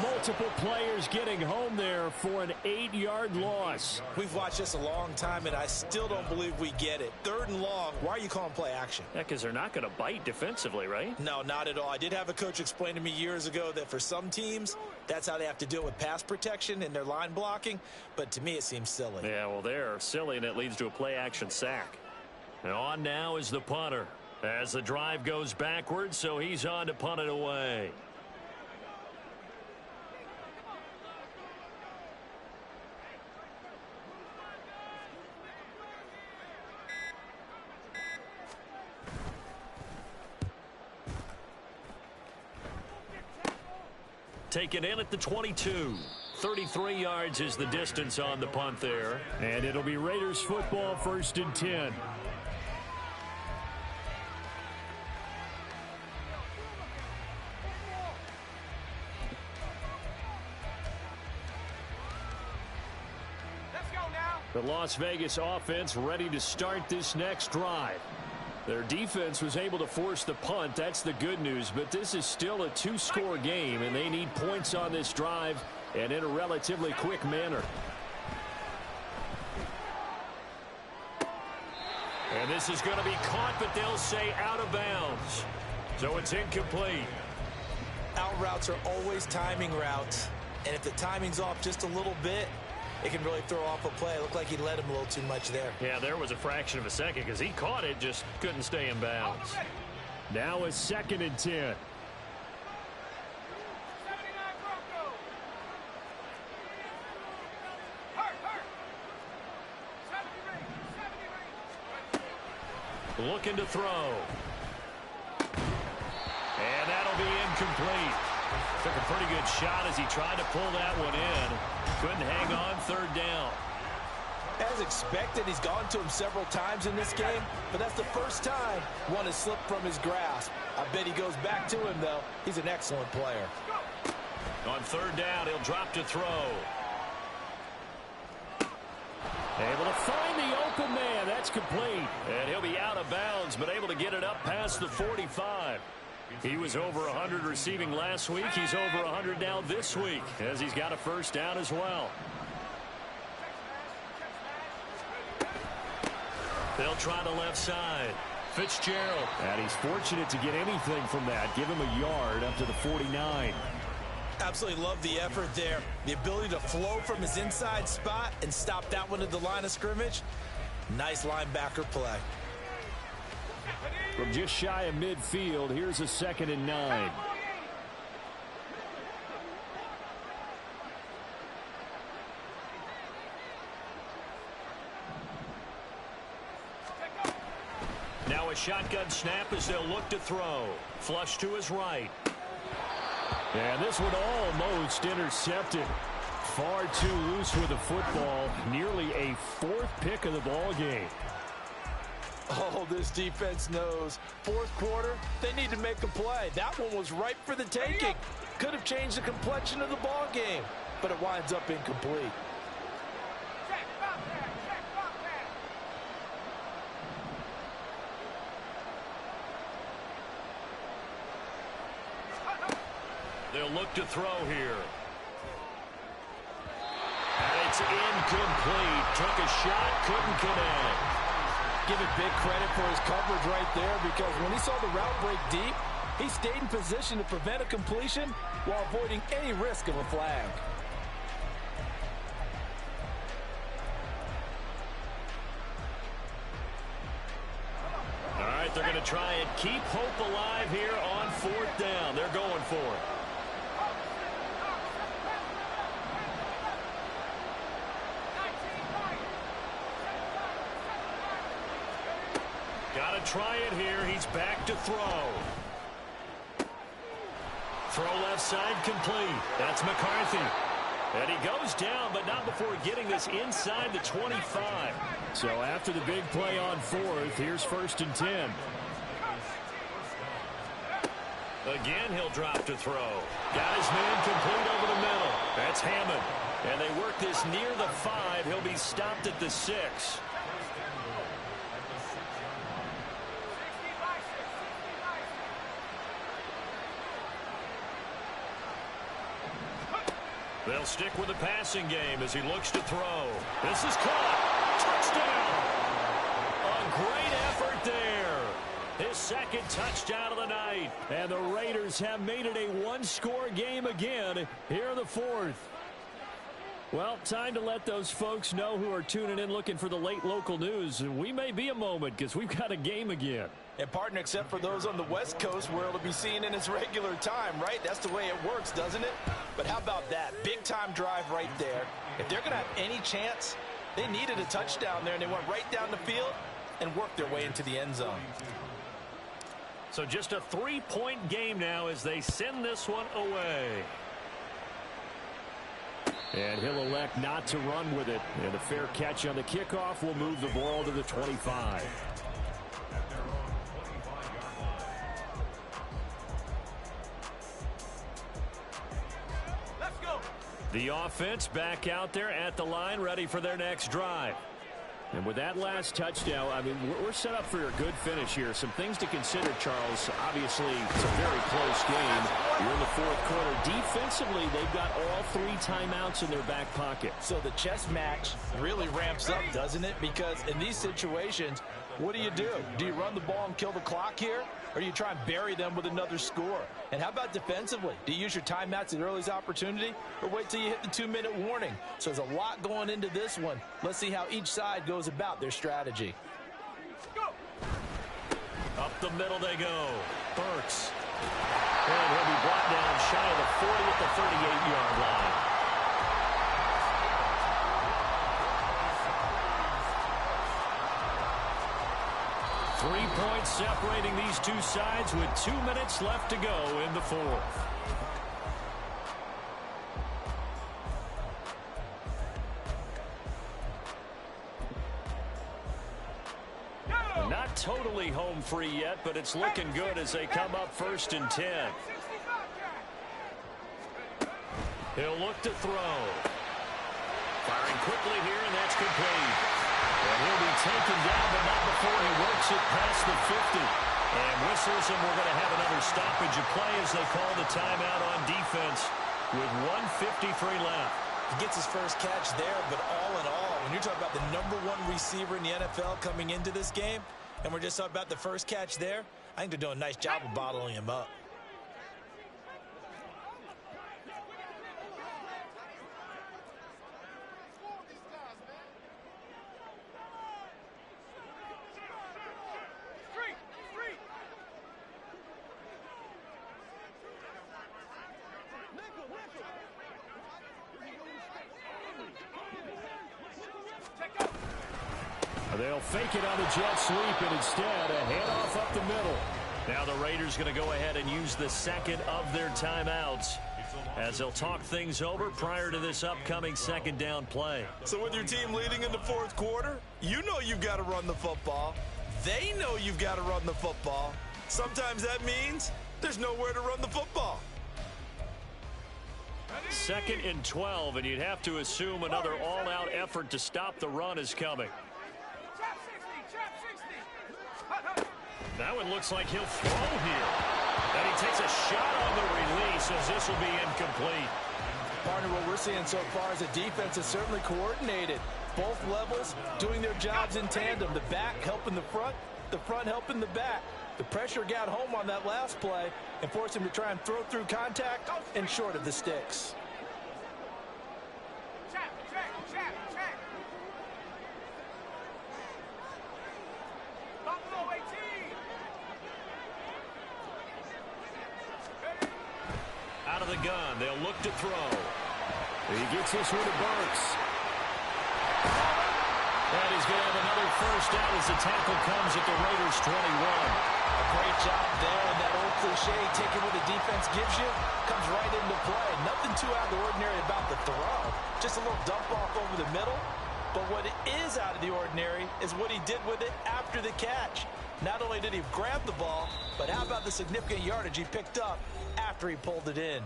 Multiple players getting home there for an 8-yard loss. We've watched this a long time, and I still don't believe we get it. 3rd and long, why are you calling play action? Yeah, because they're not going to bite defensively, right? No, not at all. I did have a coach explain to me years ago that for some teams, that's how they have to deal with pass protection and their line blocking. But to me, it seems silly. Yeah, well, they're silly, and it leads to a play action sack. And on now is the punter as the drive goes backwards, so he's on to punt it away. Taken in at the 22. 33 yards is the distance on the punt there. And it'll be Raiders football, 1st and 10. Let's go now. The Las Vegas offense ready to start this next drive. Their defense was able to force the punt. That's the good news. But this is still a 2-score game, and they need points on this drive and in a relatively quick manner. And this is going to be caught, but they'll say out of bounds. So it's incomplete. Out routes are always timing routes. And if the timing's off just a little bit, It can really throw off a play. It looked like he led him a little too much there. Yeah, there was a fraction of a second because he caught it, just couldn't stay in bounds. Now a 2nd and 10. Looking to throw. And that'll be incomplete. Took a pretty good shot as he tried to pull that one in. Couldn't hang on, 3rd down. As expected, he's gone to him several times in this game, but that's the first time one has slipped from his grasp. I bet he goes back to him, though. He's an excellent player. On 3rd down, he'll drop to throw. Able to find the open man. That's complete. And he'll be out of bounds, but able to get it up past the 45. He was over 100 receiving last week. He's over 100 now this week, as he's got a 1st down as well. They'll try the left side. Fitzgerald. And he's fortunate to get anything from that. Give him a yard up to the 49. Absolutely love the effort there. The ability to flow from his inside spot and stop that one at the line of scrimmage. Nice linebacker play. From just shy of midfield, here's a 2nd and 9. Now a shotgun snap as they'll look to throw. Flush to his right. And this one almost intercepted. Far too loose with the football. Nearly a 4th pick of the ball game. Oh, this defense knows. 4th quarter, they need to make a play. That one was ripe for the taking. Could have changed the complexion of the ball game, but it winds up incomplete. They'll look to throw here. And it's incomplete. Took a shot, couldn't connect. Give it big credit for his coverage right there, because when he saw the route break deep, he stayed in position to prevent a completion while avoiding any risk of a flag. All right, they're going to try and keep hope alive here on 4th down. They're going for it. Got to try it here. He's back to throw. Throw left side complete. That's McCarthy. And he goes down, but not before getting this inside the 25. So after the big play on 4th, here's 1st and 10. Again, he'll drop to throw. Got his man complete over the middle. That's Hammond. And they work this near the 5. He'll be stopped at the 6. They'll stick with the passing game as he looks to throw. This is caught. Touchdown. A great effort there. His 2nd touchdown of the night. And the Raiders have made it a 1-score game again here in the 4th. Well, time to let those folks know who are tuning in looking for the late local news. We may be a moment because we've got a game again. And partner, except for those on the West Coast where it'll be seen in its regular time, right? That's the way it works, doesn't it? But how about that? Big time drive right there. If they're going to have any chance, they needed a touchdown there, and they went right down the field and worked their way into the end zone. So just a 3-point game now as they send this one away. And he'll elect not to run with it. And a fair catch on the kickoff will move the ball to the 25. Let's go. The offense back out there at the line, ready for their next drive. And with that last touchdown, I mean, we're set up for a good finish here. Some things to consider, Charles. Obviously, it's a very close game. You're in the 4th quarter. Defensively, they've got all 3 timeouts in their back pocket. So the chess match really ramps up, doesn't it? Because in these situations, What do? Do you run the ball and kill the clock here? Or do you try and bury them with another score? And how about defensively? Do you use your timeouts at the earliest opportunity? Or wait till you hit the 2-minute warning? So there's a lot going into this one. Let's see how each side goes about their strategy. Up the middle they go. Burks. And he'll be brought down shy of the 40 at the 38-yard line. Three points separating these two sides with 2 minutes left to go in the fourth. Not totally home free yet, but it's looking good as they come up 1st and 10. He'll look to throw. Firing quickly here, and that's complete. And he'll be taken down, but not before he works it past the 50. And whistles, and we're going to have another stoppage of play as they call the timeout on defense with 1:53 left. He gets his first catch there, but all in all, when you're talking about the #1 receiver in the NFL coming into this game, and we're just talking about the first catch there, I think they're doing a nice job of bottling him up. They'll fake it on the jet sweep, and instead a handoff up the middle. Now the Raiders going to go ahead and use the second of their timeouts as they'll talk things over prior to this upcoming second down play. So with your team leading in the fourth quarter, you know you've got to run the football. They know you've got to run the football. Sometimes that means there's nowhere to run the football. 2nd and 12, and you'd have to assume another all-out effort to stop the run is coming. That one looks like he'll throw here. And he takes a shot on the release as this will be incomplete. Partner, what we're seeing so far is the defense is certainly coordinated. Both levels doing their jobs in tandem. The back helping the front helping the back. The pressure got home on that last play and forced him to try and throw through contact and short of the sticks. Out of the gun, they'll look to throw. He gets this one to Burks. And he's going to have another first down as the tackle comes at the Raiders' 21. A great job there, and that old cliche, taking what the defense gives you, comes right into play. Nothing too out of the ordinary about the throw. Just a little dump off over the middle. But what is out of the ordinary is what he did with it after the catch. Not only did he grab the ball, but how about the significant yardage he picked up after he pulled it in.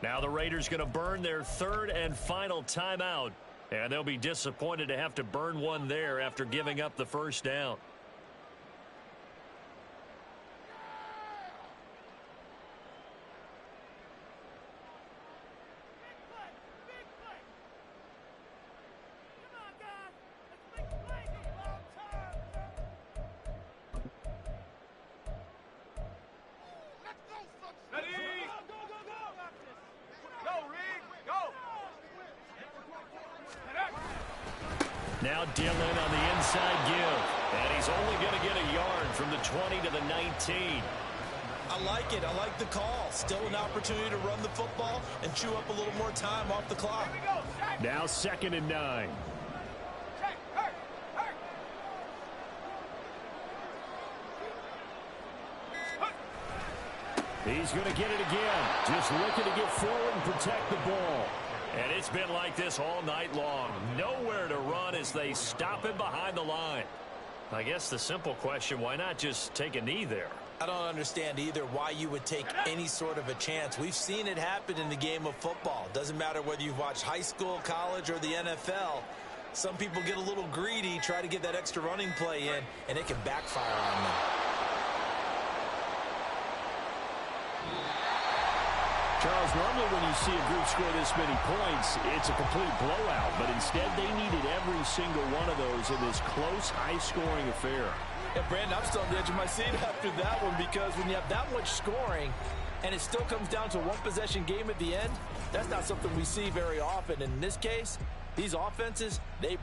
Now the Raiders going to burn their third and final timeout. And they'll be disappointed to have to burn one there after giving up the first down. Now Dillon on the inside give. And he's only going to get a yard from the 20 to the 19. I like it. I like the call. Still an opportunity to run the football and chew up a little more time off the clock. Now 2nd and 9. He's going to get it again. Just looking to get forward and protect the ball. And it's been like this all night long. Nowhere to run as they stop him behind the line. I guess the simple question, why not just take a knee there? I don't understand either why you would take any sort of a chance. We've seen it happen in the game of football. Doesn't matter whether you've watched high school, college, or the NFL. Some people get a little greedy, try to get that extra running play in, and it can backfire on them. Charles, normally when you see a group score this many points, it's a complete blowout. But instead, they needed every single one of those in this close, high-scoring affair. Yeah, Brandon, I'm still on the edge of my seat after that one because when you have that much scoring and it still comes down to a one-possession game at the end, that's not something we see very often. In this case, these offenses, they